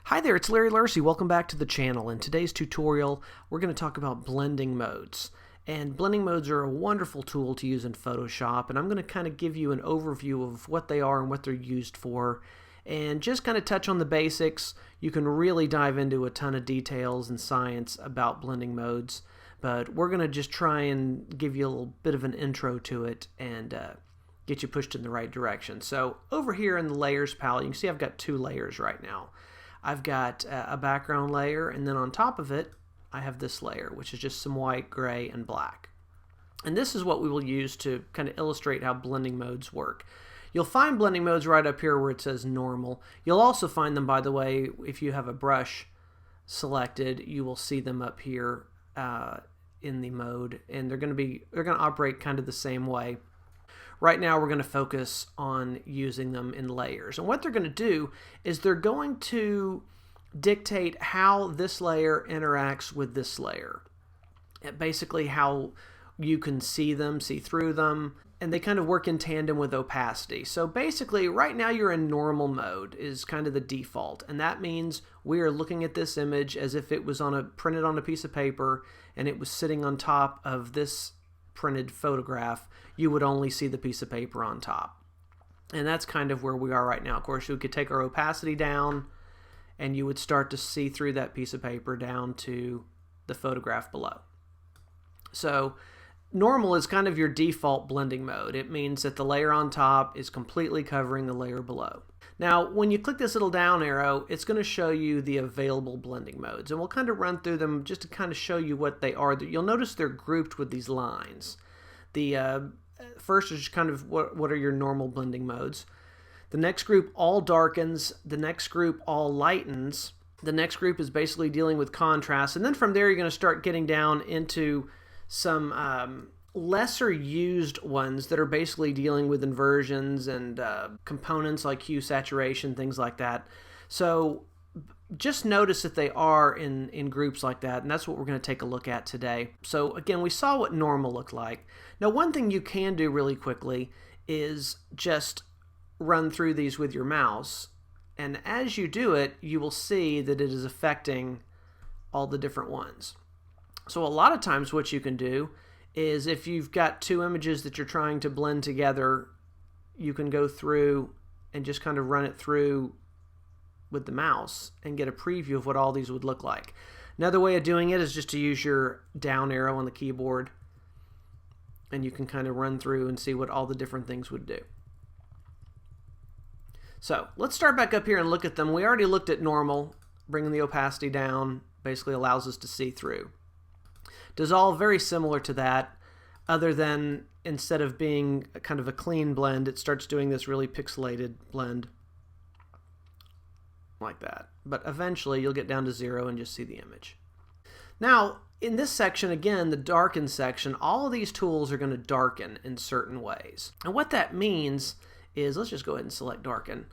Hi there, it's Larry Lursey. Welcome back to the channel. In today's tutorial, we're going to talk about blending modes. And blending modes are a wonderful tool to use in Photoshop, and I'm going to kind of give you an overview of what they are and what they're used for, and just kind of touch on the basics. You can really dive into a ton of details and science about blending modes, but we're going to just try and give you a little bit of an intro to it and get you pushed in the right direction. So over here in the Layers palette, you can see I've got two layers right now. I've got a background layer, and then on top of it I have this layer, which is just some white, gray, and black. And this is what we will use to kind of illustrate how blending modes work. You'll find blending modes right up here where it says normal. You'll also find them, by the way, if you have a brush selected, you will see them up here in the mode, and they're going to operate kind of the same way. Right now we're going to focus on using them in layers. And what they're going to do is they're going to dictate how this layer interacts with this layer. And basically how you can see them, see through them, and they kind of work in tandem with opacity. So basically right now you're in normal mode is kind of the default, and that means we are looking at this image as if it was printed on a piece of paper and it was sitting on top of this printed photograph. You would only see the piece of paper on top. And that's kind of where we are right now. Of course, we could take our opacity down and you would start to see through that piece of paper down to the photograph below. So normal is kind of your default blending mode. It means that the layer on top is completely covering the layer below. Now, when you click this little down arrow, it's going to show you the available blending modes. And we'll kind of run through them just to kind of show you what they are. You'll notice they're grouped with these lines. The first is just kind of what are your normal blending modes. The next group all darkens. The next group all lightens. The next group is basically dealing with contrast. And then from there, you're going to start getting down into some lesser used ones that are basically dealing with inversions and components like hue, saturation, things like that. So just notice that they are in groups like that, and that's what we're going to take a look at today. So again, we saw what normal looked like. Now one thing you can do really quickly is just run through these with your mouse, and as you do it, you will see that it is affecting all the different ones. So a lot of times what you can do is if you've got two images that you're trying to blend together, you can go through and just kind of run it through with the mouse and get a preview of what all these would look like. Another way of doing it is just to use your down arrow on the keyboard, and you can kind of run through and see what all the different things would do. So let's start back up here and look at them. We already looked at normal. Bringing the opacity down basically allows us to see through. Dissolve, very similar to that, other than instead of being kind of a clean blend, it starts doing this really pixelated blend like that. But eventually you'll get down to 0 and just see the image. Now in this section, again, the darken section, all of these tools are going to darken in certain ways. And what that means is, let's just go ahead and select darken.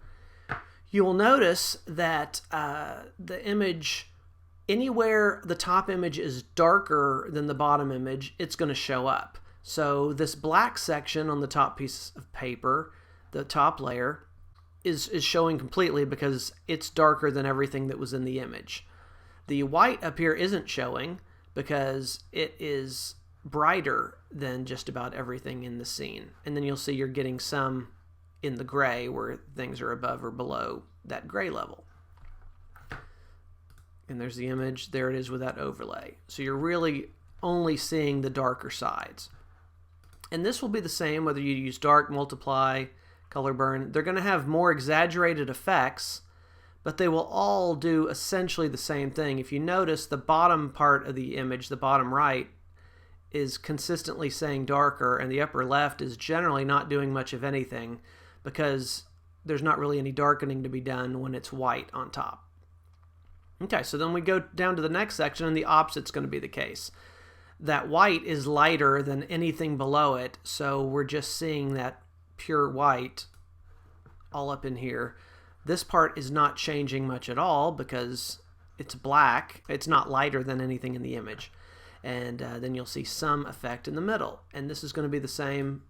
You will notice that the image, anywhere the top image is darker than the bottom image, it's going to show up. So this black section on the top piece of paper, the top layer, is showing completely because it's darker than everything that was in the image. The white up here isn't showing because it is brighter than just about everything in the scene. And then you'll see you're getting some in the gray where things are above or below that gray level. And there's the image, there it is with that overlay. So you're really only seeing the darker sides. And this will be the same whether you use dark, multiply, color burn. They're going to have more exaggerated effects, but they will all do essentially the same thing. If you notice, the bottom part of the image, the bottom right, is consistently saying darker, and the upper left is generally not doing much of anything because there's not really any darkening to be done when it's white on top. Okay, so then we go down to the next section, and the opposite's going to be the case. That white is lighter than anything below it, so we're just seeing that pure white all up in here. This part is not changing much at all because it's black. It's not lighter than anything in the image. And then you'll see some effect in the middle. And this is going to be the same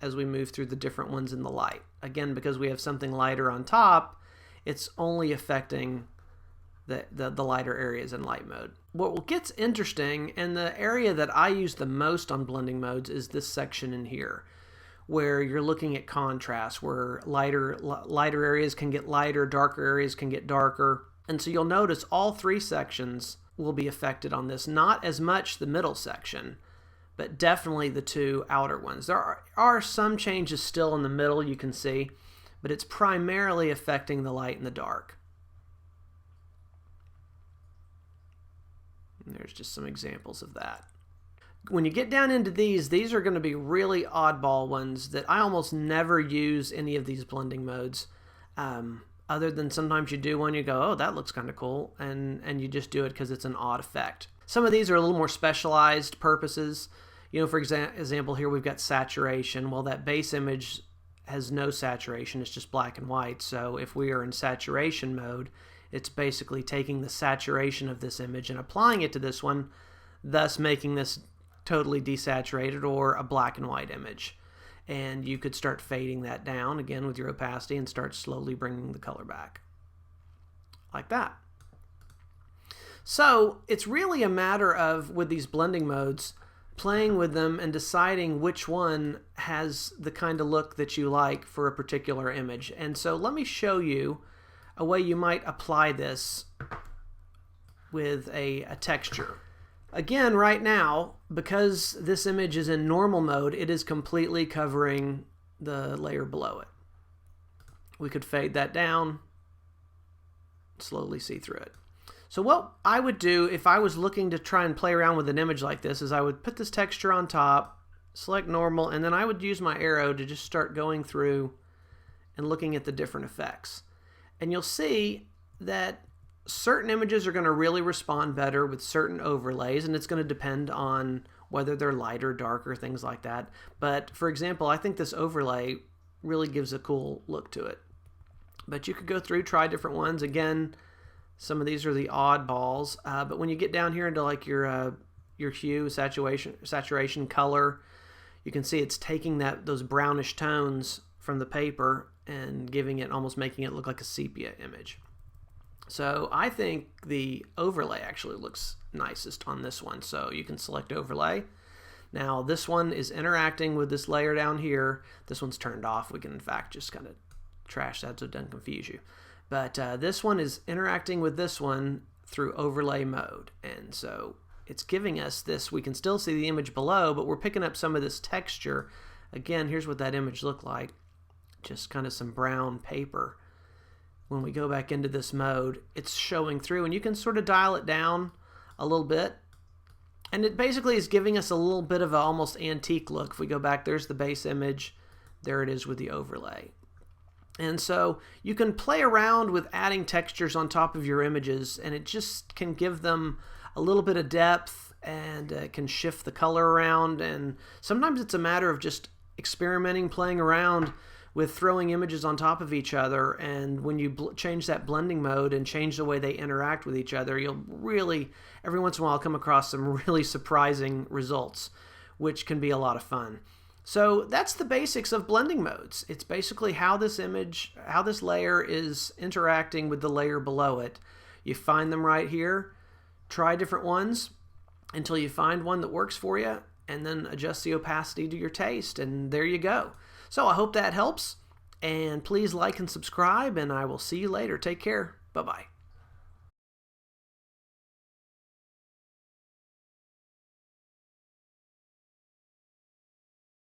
as we move through the different ones in the light. Again, because we have something lighter on top, it's only affecting the lighter areas in light mode. What gets interesting, and the area that I use the most on blending modes, is this section in here, where you're looking at contrast, where lighter areas can get lighter, darker areas can get darker. And so you'll notice all three sections will be affected on this. Not as much the middle section, but definitely the two outer ones. There are some changes still in the middle, you can see, but it's primarily affecting the light and the dark. And there's just some examples of that. When you get down into these are going to be really oddball ones that I almost never use any of these blending modes. Other than sometimes you do one, you go, oh, that looks kind of cool, and you just do it because it's an odd effect. Some of these are a little more specialized purposes. You know, for example, here we've got saturation. Well, that base image has no saturation, it's just black and white. So if we are in saturation mode, it's basically taking the saturation of this image and applying it to this one, thus making this totally desaturated or a black and white image. And you could start fading that down again with your opacity and start slowly bringing the color back like that. So it's really a matter of, with these blending modes, playing with them and deciding which one has the kind of look that you like for a particular image. And so let me show you a way you might apply this with a texture. Again, right now, because this image is in normal mode, it is completely covering the layer below it. We could fade that down, slowly see through it. So what I would do if I was looking to try and play around with an image like this is I would put this texture on top, select normal, and then I would use my arrow to just start going through and looking at the different effects. And you'll see that certain images are going to really respond better with certain overlays, and it's going to depend on whether they're lighter, darker, things like that. But for example, I think this overlay really gives a cool look to it. But you could go through, try different ones. Again, some of these are the oddballs, but when you get down here into like your hue, saturation, color, you can see it's taking those brownish tones from the paper and giving it, almost making it look like a sepia image. So I think the overlay actually looks nicest on this one. So you can select overlay. Now this one is interacting with this layer down here. This one's turned off. We can in fact just kind of trash that so it doesn't confuse you. But this one is interacting with this one through overlay mode. And so it's giving us this. We can still see the image below, but we're picking up some of this texture. Again, here's what that image looked like. Just kind of some brown paper. When we go back into this mode, it's showing through, and you can sort of dial it down a little bit. And it basically is giving us a little bit of an almost antique look. If we go back, there's the base image. There it is with the overlay. And so you can play around with adding textures on top of your images, and it just can give them a little bit of depth, and it can shift the color around. And sometimes it's a matter of just experimenting, playing around with throwing images on top of each other, and when you change that blending mode and change the way they interact with each other, you'll really, every once in a while, come across some really surprising results, which can be a lot of fun. So that's the basics of blending modes. It's basically how this image, how this layer is interacting with the layer below it. You find them right here, try different ones until you find one that works for you, and then adjust the opacity to your taste, and there you go. So I hope that helps, and please like and subscribe, and I will see you later. Take care. Bye-bye.